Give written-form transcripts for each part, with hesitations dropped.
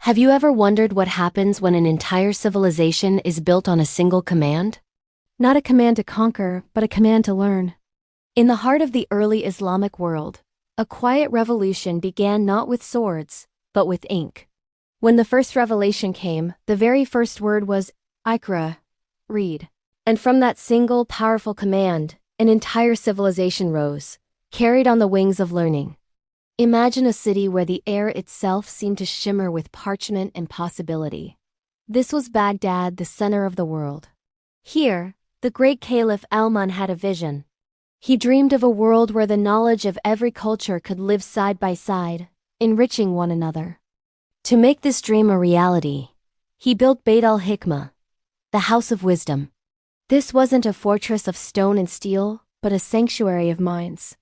Have you ever wondered what happens when an entire civilization is built on a single command? Not a command to conquer, but a command to learn. In the heart of the early Islamic world, a quiet revolution began not with swords, but with ink. When the first revelation came, the very first word was Iqra, read. And from that single powerful command, an entire civilization rose, carried on the wings of learning. Imagine a city where the air itself seemed to shimmer with parchment and possibility. This was Baghdad, the center of the world. Here, the great Caliph Al-Mun had a vision. He dreamed of a world where the knowledge of every culture could live side by side, enriching one another. To make this dream a reality, he built Bayt al-Hikmah, the House of Wisdom. This wasn't a fortress of stone and steel, but a sanctuary of minds.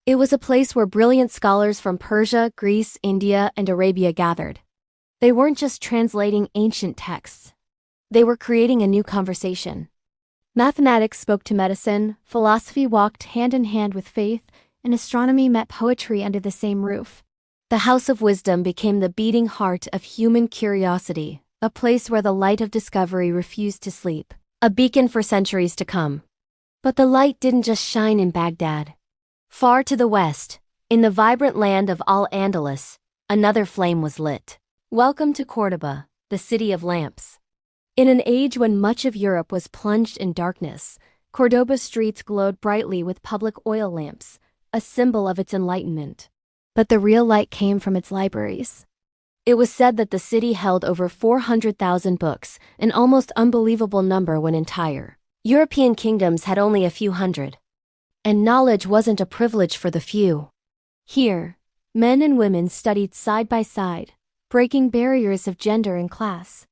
It was a place where brilliant scholars from Persia, Greece, India, and Arabia gathered. They weren't just translating ancient texts. They were creating a new conversation. Mathematics spoke to medicine, philosophy walked hand in hand with faith, and astronomy met poetry under the same roof. The House of Wisdom became the beating heart of human curiosity, a place where the light of discovery refused to sleep, a beacon for centuries to come. But the light didn't just shine in Baghdad. Far to the west, in the vibrant land of Al-Andalus, another flame was lit. Welcome to Córdoba, the city of lamps. In an age when much of Europe was plunged in darkness, Córdoba's streets glowed brightly with public oil lamps, a symbol of its enlightenment. But the real light came from its libraries. It was said that the city held over 400,000 books, an almost unbelievable number when entire European kingdoms had only a few hundred. And knowledge wasn't a privilege for the few. Here, men and women studied side by side, breaking barriers of gender and class.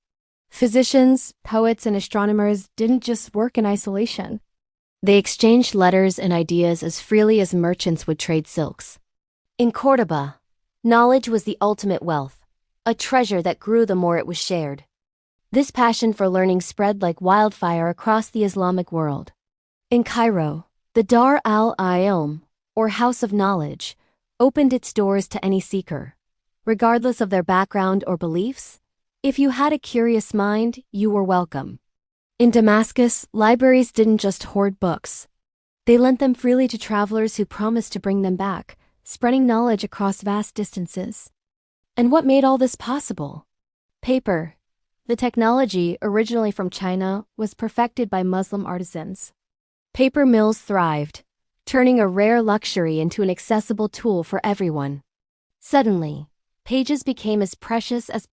Physicians, poets, and astronomers didn't just work in isolation. They exchanged letters and ideas as freely as merchants would trade silks. In Córdoba, knowledge was the ultimate wealth, a treasure that grew the more it was shared. This passion for learning spread like wildfire across the Islamic world. In Cairo, the Dar al-Ilm, or House of Knowledge, opened its doors to any seeker, regardless of their background or beliefs. If you had a curious mind, you were welcome. In Damascus, libraries didn't just hoard books. They lent them freely to travelers who promised to bring them back, spreading knowledge across vast distances. And what made all this possible? Paper. The technology, originally from China, was perfected by Muslim artisans. Paper mills thrived, turning a rare luxury into an accessible tool for everyone. Suddenly, pages became as precious as